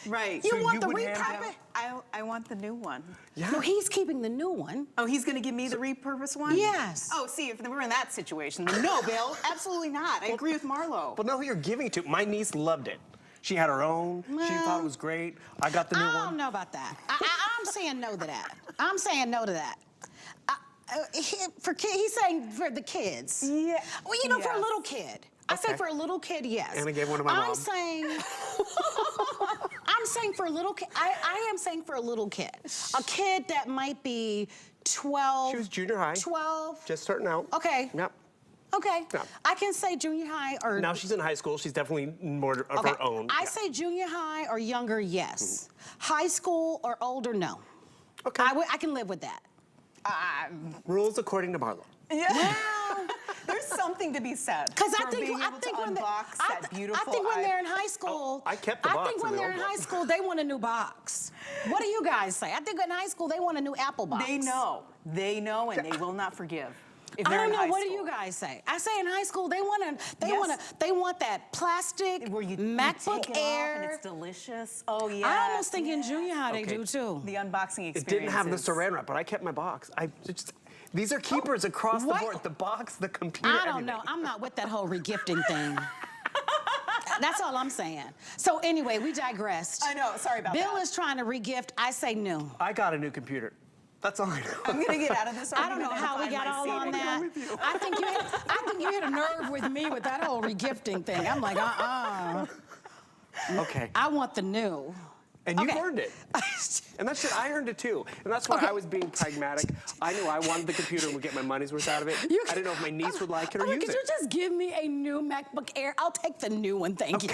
Right. You So want you the would hand repurpose? I want the new one. Yeah. No, he's keeping the new one. Oh, he's gonna give me the repurposed one? Yes. Oh, see, if we're in that situation, then no, Bill, absolutely not. I agree with Marlo. Well, no, who you're giving it to. My niece loved it. She had her own. She thought it was great. I got the new I one. don't know about that. I'm saying no to that. I'm saying no to that. He's saying for the kids. Yeah. Well, for a Yes. little kid. I say Okay. for a little kid, yes. And I gave one to my mom. I'm saying for a little kid. I am saying for a little kid. A kid that might be 12. She was junior high. 12. Just starting out. Okay. Yep. Okay. Yeah. I can say junior high or... Now she's in high school. She's definitely more of her own. I say junior high or younger, yes. High school or older, no. Okay. I can live with that. Rules according to Marlo. Yeah. Well, There's something to be said. because for being able to unbox that beautiful. I think when they're in high school, I kept the box I think when in the they're in old high one. school, they want a new box. What do you guys say? I think in high school they want a new Apple box. They know, and they will not forgive. If I they're don't in know. high What do school. you guys say? I say in high school they Yes. want that plastic Where you MacBook take it Air. off and it's delicious. Oh yeah. I almost think in junior high they Okay. do too. The unboxing experience. It didn't have the saran wrap, but I kept my box. These are keepers across the What? board. The box, the computer, I don't everything. know. I'm not with that whole regifting thing. That's all I'm saying. So anyway, we digressed. I know. Sorry about Bill that. is trying to regift. I say no. I got a new computer. That's all I know. I'm gonna get out of this I don't argument know how and we find got my all seat. on that. I think you hit a nerve with me with that whole regifting thing. I'm like, Okay. I want the new. And you Okay. earned it. And that's it. I earned it too. And that's why Okay. I was being pragmatic. I knew I wanted the computer and would get my money's worth out of it. I didn't know if my niece would like it or use Could it. you just give me a new MacBook Air? I'll take the new one, thank you.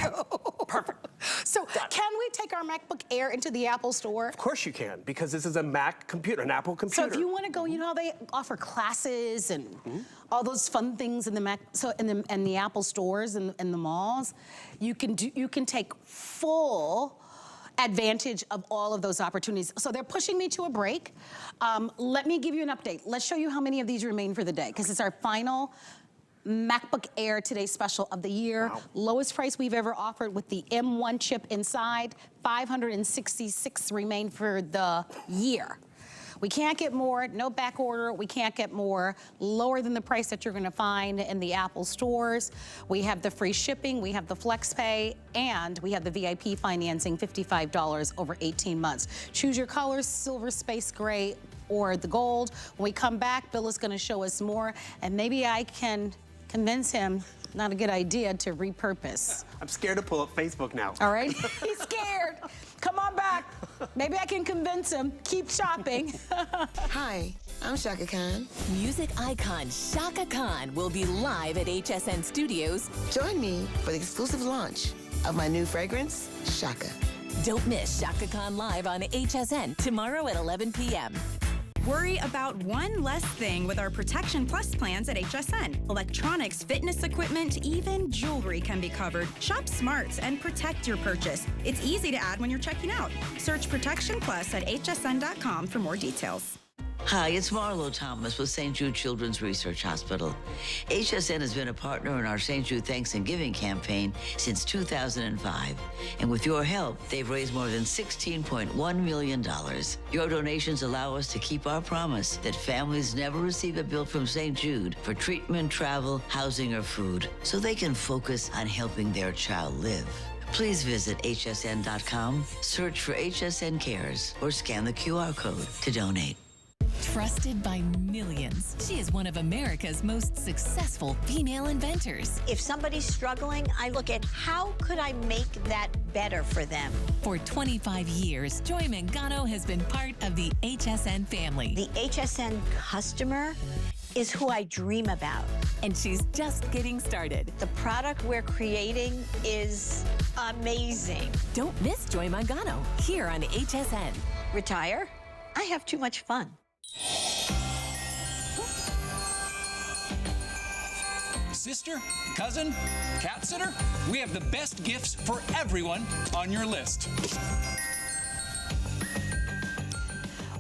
Perfect. So can we take our MacBook Air into the Apple store? Of course you can, because this is a Mac computer, an Apple So computer. if you want to go, you know how they offer classes and all those fun things in the Mac, so in the Apple stores and in the malls, you can take full advantage of all of those opportunities. So they're pushing me to a break. Let me give you an update. Let's show you how many of these remain for the day, because it's our final MacBook Air Today Special of the year. Wow. Lowest price we've ever offered with the M1 chip inside. 566 remain for the year. We can't get more, no back order, we can't get more, lower than the price that you're gonna find in the Apple stores. We have the free shipping, we have the flex pay, and we have the VIP financing, $55 over 18 months. Choose your colors, silver, space gray, or the gold. When we come back, Bill is gonna show us more, and maybe I can convince him, not a good idea, to repurpose. I'm scared to pull up Facebook now. All right? He's scared. Come on back. Maybe I can convince him. Keep shopping. Hi, I'm Shaka Khan. Music icon Shaka Khan will be live at HSN Studios. Join me for the exclusive launch of my new fragrance, Shaka. Don't miss Shaka Khan live on HSN tomorrow at 11 p.m. Worry about one less thing with our Protection Plus plans at HSN. Electronics, fitness equipment, even jewelry can be covered. Shop smart and protect your purchase. It's easy to add when you're checking out. Search Protection Plus at hsn.com for more details. Hi, it's Marlo Thomas with St. Jude Children's Research Hospital. HSN has been a partner in our St. Jude Thanks and Giving campaign since 2005. And with your help, they've raised more than $16.1 million. Your donations allow us to keep our promise that families never receive a bill from St. Jude for treatment, travel, housing, or food, so they can focus on helping their child live. Please visit hsn.com, search for HSN Cares, or scan the QR code to donate. Trusted by millions, she is one of America's most successful female inventors. If somebody's struggling, I look at how could I make that better for them. For 25 years, Joy Mangano has been part of the HSN family. The HSN customer is who I dream about. And she's just getting started. The product we're creating is amazing. Don't miss Joy Mangano here on HSN. Retire? I have too much fun. Sister, cousin, cat sitter, we have the best gifts for everyone on your list.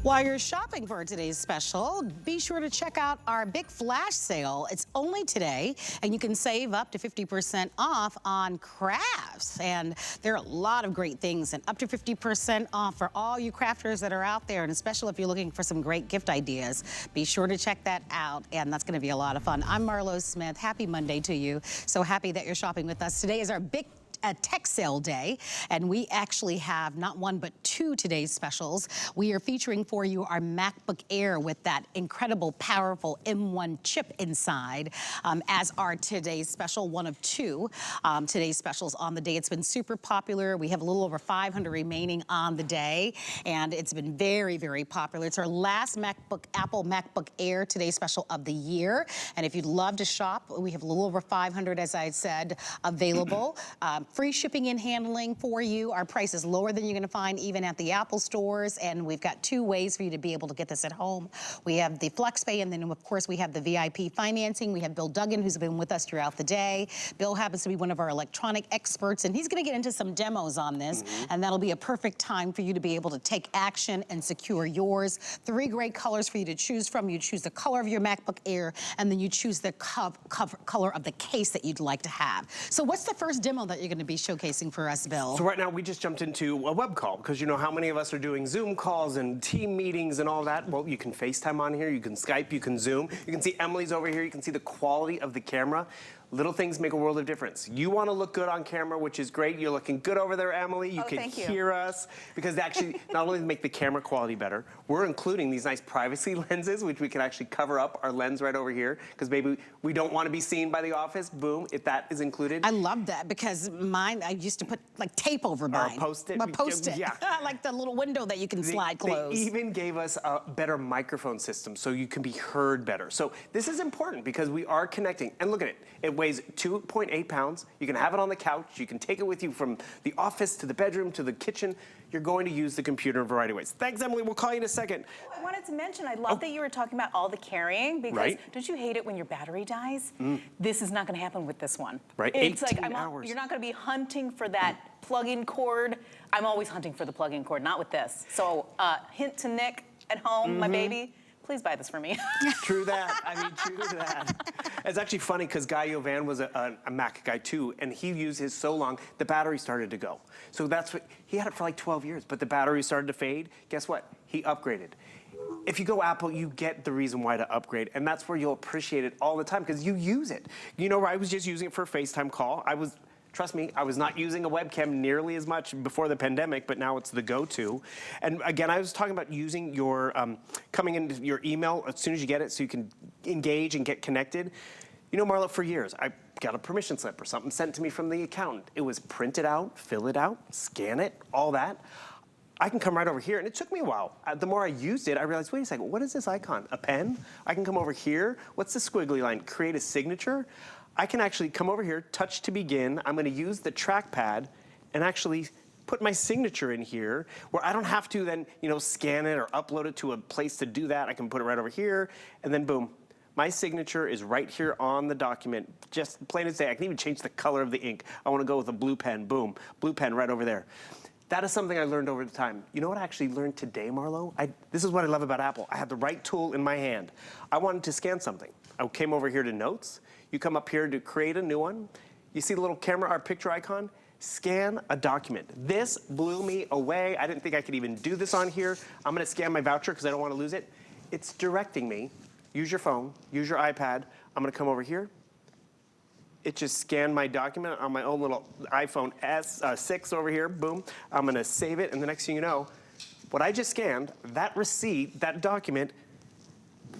While you're shopping for today's special, be sure to check out our big flash sale. It's only today, and you can save up to 50% off on crafts. And there are a lot of great things, and up to 50% off for all you crafters that are out there, and especially if you're looking for some great gift ideas. Be sure to check that out, and that's gonna be a lot of fun. I'm Marlo Smith. Happy Monday to you. So happy that you're shopping with us. Today is our big a tech sale day, and we actually have not one but two today's specials. We are featuring for you our MacBook Air with that incredible, powerful M1 chip inside as our today's special, one of two today's specials on the day. It's been super popular. We have a little over 500 remaining on the day, and it's been very, very popular. It's our last Apple MacBook Air today's special of the year, and if you'd love to shop, we have a little over 500, as I said, available. Free shipping and handling for you. Our price is lower than you're going to find even at the Apple stores, and we've got two ways for you to be able to get this at home. We have the FlexPay, and then of course we have the VIP financing. We have Bill Duggan, who's been with us throughout the day. Bill happens to be one of our electronic experts, and he's going to get into some demos on this, and that'll be a perfect time for you to be able to take action and secure yours. 3 great colors for you to choose from. You choose the color of your MacBook Air, and then you choose the color of the case that you'd like to have. So what's the first demo that you're going to be showcasing for us, Bill? So right now we just jumped into a web call, because you know how many of us are doing Zoom calls and team meetings and all that. Well, you can FaceTime on here, you can Skype, you can Zoom. You can see Emily's over here, you can see the quality of the camera. Little things make a world of difference. You want to look good on camera, which is great. You're looking good over there, Emily. You can hear us, because they actually not only make the camera quality better, we're including these nice privacy lenses, which we can actually cover up our lens right over here, because maybe we don't want to be seen by the office. Boom, if that is included. I love that, because mine, I used to put like tape over mine. Or post-it. Post-it. Yeah. Like the little window that you can slide closed. They even gave us a better microphone system, so you can be heard better. So this is important, because we are connecting. And look at it. It weighs 2.8 pounds. You can have it on the couch. You can take it with you from the office to the bedroom to the kitchen. You're going to use the computer in a variety of ways. Thanks, Emily. We'll call you in a second. I wanted to mention, I love that you were talking about all the carrying, because don't you hate it when your battery dies? This is not going to happen with this one. Right, It's 18 like hours. You're not going to be hunting for that plug-in cord. I'm always hunting for the plug-in cord, not with this. So hint to Nick at home, my baby. Please buy this for me. True that. I mean, true that. It's actually funny, because Guy Yovan was a Mac guy too, and he used his so long, the battery started to go. So that's what, he had it for like 12 years, but the battery started to fade. Guess what? He upgraded. If you go Apple, you get the reason why to upgrade, and that's where you'll appreciate it all the time, because you use it. You know, I was just using it for a FaceTime call. Trust me, I was not using a webcam nearly as much before the pandemic, but now it's the go-to. And again, I was talking about using your, coming into your email as soon as you get it, so you can engage and get connected. You know, Marla, for years, I got a permission slip or something sent to me from the accountant. It was print it out, fill it out, scan it, all that. I can come right over here, and it took me a while. The more I used it, I realized, wait a second, what is this icon? A pen? I can come over here. What's the squiggly line? Create a signature? I can actually come over here, touch to begin. I'm gonna use the trackpad and actually put my signature in here, where I don't have to then, you know, scan it or upload it to a place to do that. I can put it right over here, and then boom. My signature is right here on the document, just plain as day. I can even change the color of the ink. I wanna go with a blue pen, boom. Blue pen right over there. That is something I learned over the time. You know what I actually learned today, Marlo? This is what I love about Apple. I had the right tool in my hand. I wanted to scan something. I came over here to Notes. You come up here to create a new one. You see the little camera or picture icon? Scan a document. This blew me away. I didn't think I could even do this on here. I'm gonna scan my voucher because I don't wanna lose it. It's directing me. Use your phone, use your iPad. I'm gonna come over here. It just scanned my document on my own little iPhone 6 over here, boom. I'm gonna save it, and the next thing you know, what I just scanned, that receipt, that document,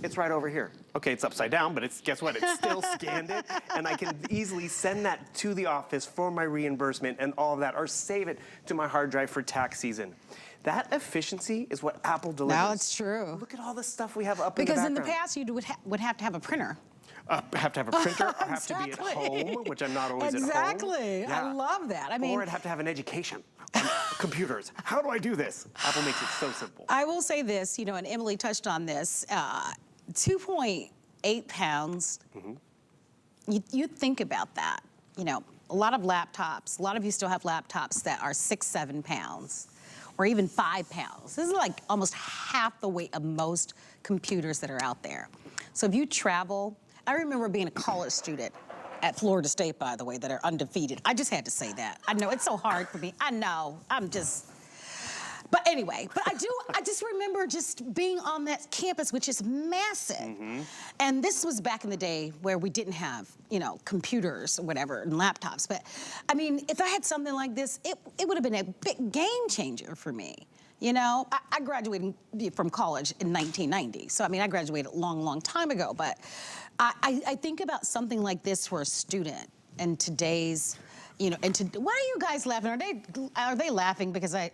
it's right over here. Okay, it's upside down, but guess what? It still scanned it, and I can easily send that to the office for my reimbursement and all of that, or save it to my hard drive for tax season. That efficiency is what Apple delivers. No, it's true. Look at all the stuff we have up in the background. Because in the past, you would have to have a printer. Have to have a printer, or have to be at home, which I'm not always at home. Exactly. Yeah. I love that. I mean, or I'd have to have an education on computers. How do I do this? Apple makes it so simple. I will say this, you know, and Emily touched on this, 2.8 pounds, you think about that. You know, a lot of laptops, a lot of you still have laptops that are 6, 7 pounds, or even 5 pounds. This is like almost half the weight of most computers that are out there. So if you travel, I remember being a college student at Florida State, by the way, that are undefeated. I just had to say that. I know, it's so hard for me. I know, But anyway, I just remember just being on that campus, which is massive. And this was back in the day where we didn't have, you know, computers or whatever and laptops. But I mean, if I had something like this, it would have been a big game changer for me. You know, I graduated from college in 1990. So, I mean, I graduated a long, long time ago. But I think about something like this for a student in today's, you know, why are you guys laughing? Are they laughing because they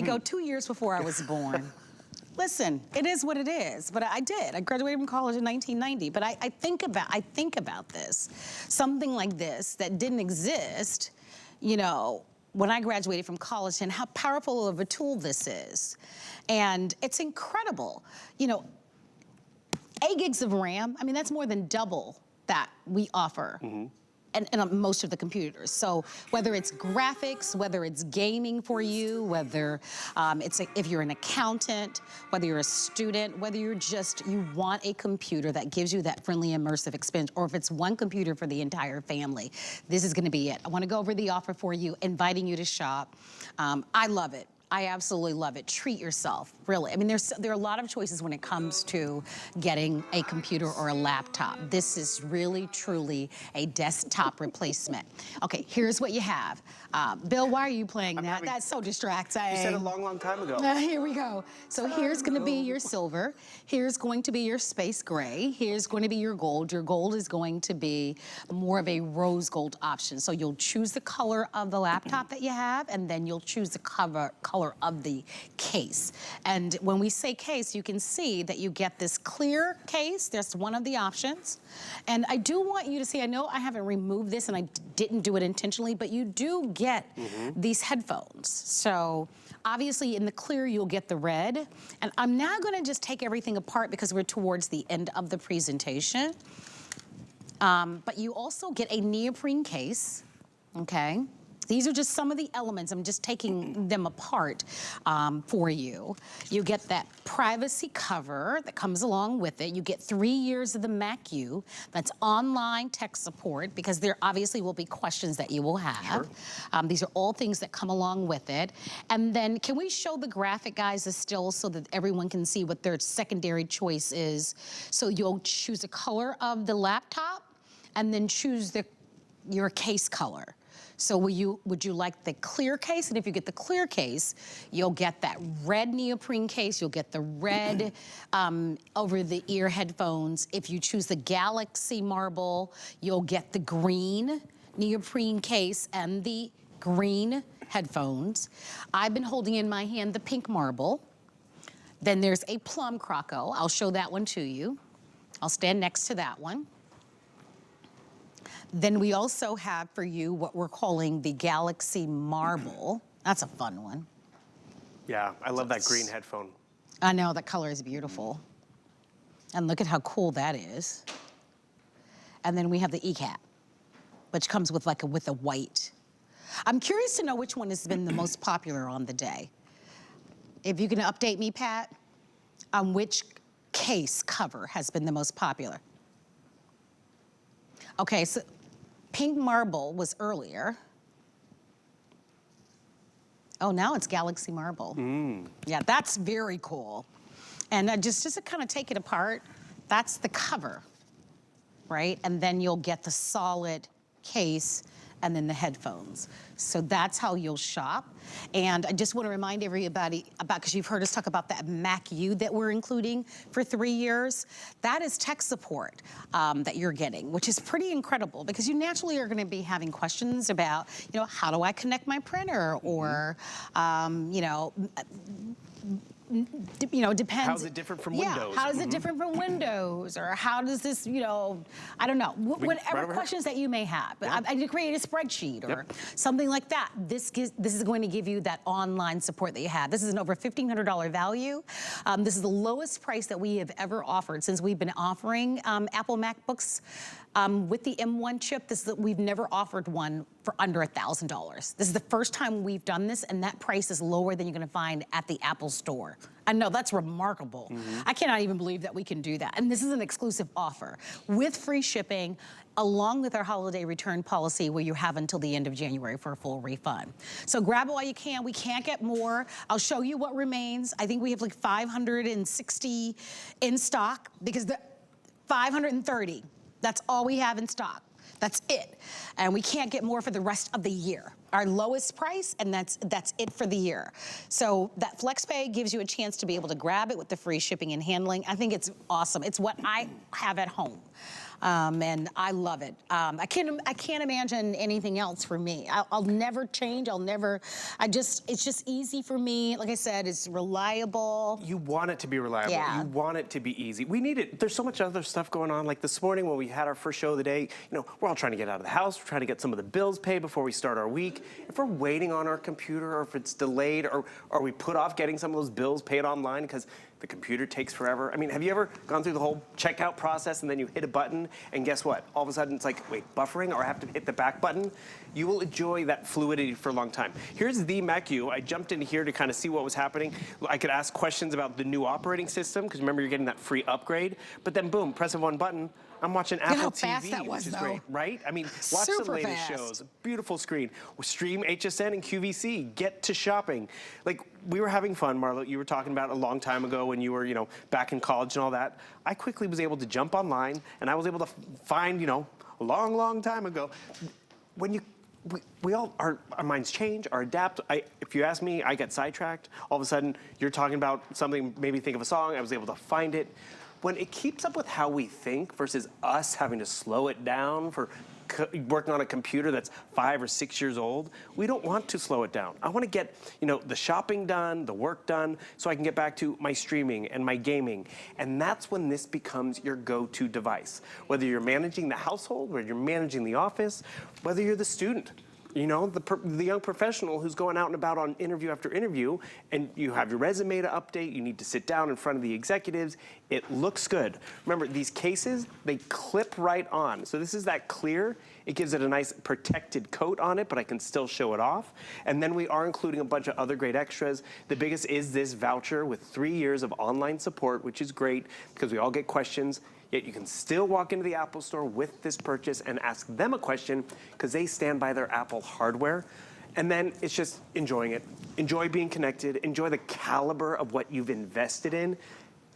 go 2 years before I was born. Listen, it is what it is, but I did. I graduated from college in 1990, but I think about this, something like this that didn't exist, you know, when I graduated from college, and how powerful of a tool this is. And it's incredible. You know, 8 gigs of RAM, I mean, that's more than double that we offer. And on most of the computers. So whether it's graphics, whether it's gaming for you, whether if you're an accountant, whether you're a student, whether you want a computer that gives you that friendly, immersive experience, or if it's one computer for the entire family, this is gonna be it. I wanna go over the offer for you, inviting you to shop. I love it. I absolutely love it. Treat yourself, really. I mean, there are a lot of choices when it comes to getting a computer or a laptop. This is really, truly a desktop replacement. Okay, here's what you have. Bill, why are you playing that? That's so distracting. You said a long, long time ago. Here we go. So here's gonna be your silver. Here's going to be your space gray. Here's going to be your gold. Your gold is going to be more of a rose gold option. So you'll choose the color of the laptop that you have, and then you'll choose the color of the case. And when we say case, you can see that you get this clear case. That's one of the options. And I do want you to see, I know I haven't removed this and I didn't do it intentionally, but you do get these headphones. So obviously in the clear, you'll get the red. And I'm now gonna just take everything apart because we're towards the end of the presentation. But you also get a neoprene case, okay? These are just some of the elements. I'm just taking them apart for you. You get that privacy cover that comes along with it. You get 3 years of the Mac U. That's online tech support, because there obviously will be questions that you will have. These are all things that come along with it. And then can we show the graphic, guys, still so that everyone can see what their secondary choice is? So you'll choose a color of the laptop and then choose your case color. So would you like the clear case? And if you get the clear case, you'll get that red neoprene case. You'll get the red over-the-ear headphones. If you choose the Galaxy Marble, you'll get the green neoprene case and the green headphones. I've been holding in my hand the pink marble. Then there's a plum croco. I'll show that one to you. I'll stand next to that one. Then we also have for you what we're calling the Galaxy Marble. That's a fun one. Yeah, I love that green headphone. I know, that color is beautiful. And look at how cool that is. And then we have the E-cap, which comes with with a white. I'm curious to know which one has been the most popular on the day. If you can update me, Pat, on which case cover has been the most popular. Okay, so pink marble was earlier. Oh, now it's Galaxy Marble. Yeah, that's very cool. And just to kind of take it apart, that's the cover, right? And then you'll get the solid case and then the headphones. So that's how you'll shop. And I just want to remind everybody about, because you've heard us talk about that Mac U that we're including for 3 years. That is tech support that you're getting, which is pretty incredible, because you naturally are going to be having questions about, you know, how do I connect my printer, or, you know, depends. How's it different from Windows? How is it different from Windows? Or how does this, you know, I don't know. Whatever questions that you may have. I did create a spreadsheet or something like that. This is going to give you that online support that you have. This is an over $1,500 value. This is the lowest price that we have ever offered since we've been offering Apple MacBooks with the M1 chip. We've never offered one for under $1,000. This is the first time we've done this, and that price is lower than you're gonna find at the Apple store. I know, that's remarkable. I cannot even believe that we can do that. And this is an exclusive offer with free shipping, along with our holiday return policy where you have until the end of January for a full refund. So grab it while you can. We can't get more. I'll show you what remains. I think we have like 560 in stock because the 530, that's all we have in stock. That's it. And we can't get more for the rest of the year. Our lowest price, and that's it for the year. So that FlexPay gives you a chance to be able to grab it with the free shipping and handling. I think it's awesome. It's what I have at home. And I love it. I can't imagine anything else for me. I'll never change. It's just easy for me. Like I said, it's reliable. You want it to be reliable. Yeah. You want it to be easy. We need it. There's so much other stuff going on. Like this morning when we had our first show of the day, we're all trying to get out of the house. We're trying to get some of the bills paid before we start our week. If we're waiting on our computer, or if it's delayed, or we put off getting some of those bills paid online because the computer takes forever. I mean, have you ever gone through the whole checkout process and then you hit a button and guess what? All of a sudden it's like, wait, buffering, or I have to hit the back button? You will enjoy that fluidity for a long time. Here's the Mac U. I jumped in here to kind of see what was happening. I could ask questions about the new operating system, because remember, you're getting that free upgrade. But then boom, press of one button, I'm watching Apple how TV, fast that was, which is though. great, right? I mean, watch Super the latest fast. shows. Beautiful screen. Stream HSN and QVC. Get to shopping. Like, we were having fun, Marlo. You were talking about a long time ago when you were, back in college and all that. I quickly was able to jump online, and I was able to find, a long, long time ago. When we all, our minds change, our adapt. If you ask me, I get sidetracked. All of a sudden, you're talking about something, made me think of a song. I was able to find it. When it keeps up with how we think versus us having to slow it down for working on a computer that's 5 or 6 years old, we don't want to slow it down. I want to get, the shopping done, the work done, so I can get back to my streaming and my gaming. And that's when this becomes your go-to device. Whether you're managing the household, whether you're managing the office, whether you're the student. The young professional who's going out and about on interview after interview, and you have your resume to update, you need to sit down in front of the executives. It looks good. Remember, these cases, they clip right on. So this is that clear. It gives it a nice protected coat on it, but I can still show it off. And then we are including a bunch of other great extras. The biggest is this voucher with 3 years of online support, which is great because we all get questions. Yet you can still walk into the Apple store with this purchase and ask them a question because they stand by their Apple hardware. And then it's just enjoying it. Enjoy being connected. Enjoy the caliber of what you've invested in.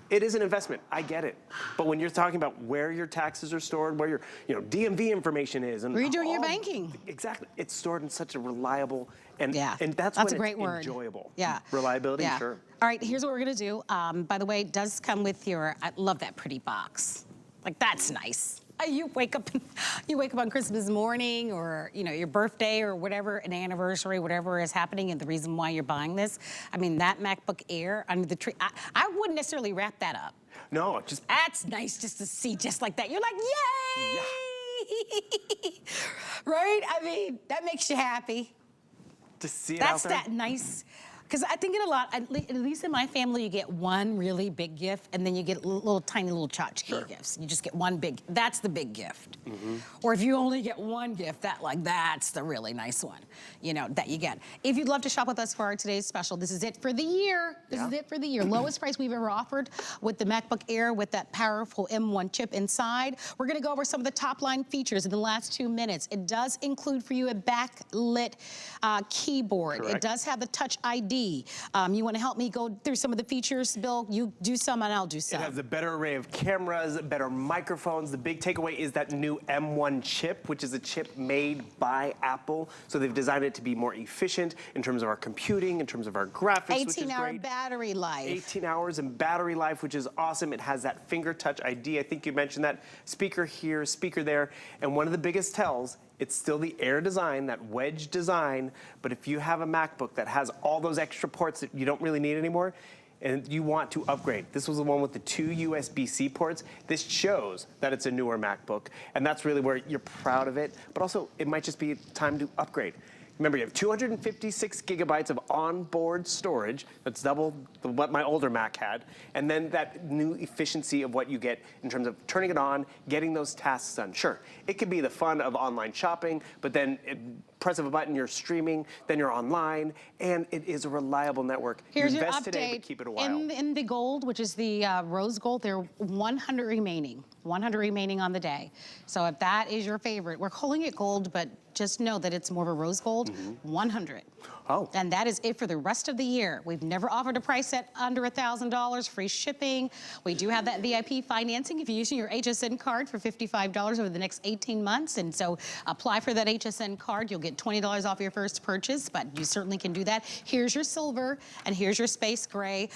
It is an investment. I get it. But when you're talking about where your taxes are stored, where your DMV information is, and Where you're doing your banking. Exactly. It's stored in such a reliable and Yeah, and that's a when great it's word. enjoyable. Yeah. Reliability, Yeah. sure. All right, here's what we're gonna do. By the way, it does come with I love that pretty box. Like, that's nice. You wake up on Christmas morning, or your birthday, or whatever, an anniversary, whatever is happening, and the reason why you're buying this. I mean, that MacBook Air under the tree. I wouldn't necessarily wrap that up. No, just That's nice just to see, just like that. You're like, yay! Yeah. Right? I mean, that makes you happy. to see it That's out there. that nice. Because I think at least in my family, you get one really big gift, and then you get little tiny little tchotchke gifts. You just get one big. That's the big gift. Or if you only get one gift, that's the really nice one, that you get. If you'd love to shop with us for our today's special, this is it for the year. This is it for the year. Lowest price we've ever offered with the MacBook Air with that powerful M1 chip inside. We're going to go over some of the top line features in the last 2 minutes. It does include for you a backlit keyboard. Correct. It does have the Touch ID. You want to help me go through some of the features, Bill? You do some and I'll do some. It has a better array of cameras, better microphones. The big takeaway is that new M1 chip, which is a chip made by Apple. So they've designed it to be more efficient in terms of our computing, in terms of our graphics, which is 18-hour great. battery life. 18 hours in battery life, which is awesome. It has that finger touch ID. I think you mentioned that. Speaker here, speaker there. And one of the biggest tells, it's still the Air design, that wedge design, but if you have a MacBook that has all those extra ports that you don't really need anymore, and you want to upgrade, this was the one with the 2 USB-C ports. This shows that it's a newer MacBook, and that's really where you're proud of it, but also it might just be time to upgrade. Remember, you have 256 gigabytes of onboard storage. That's double what my older Mac had. And then that new efficiency of what you get in terms of turning it on, getting those tasks done. Sure, it could be the fun of online shopping, but then press of a button, you're streaming, then you're online, and it is a reliable network. Here's you your invest update. today, but keep it a while. In the gold, which is the rose gold, there are 100 remaining. 100 remaining on the day. So if that is your favorite, we're calling it gold, but just know that it's more of a rose gold, 100. Oh. And that is it for the rest of the year. We've never offered a price at under $1,000, free shipping. We do have that VIP financing if you're using your HSN card for $55 over the next 18 months. And so apply for that HSN card. You'll get $20 off your first purchase, but you certainly can do that. Here's your silver and here's your space gray.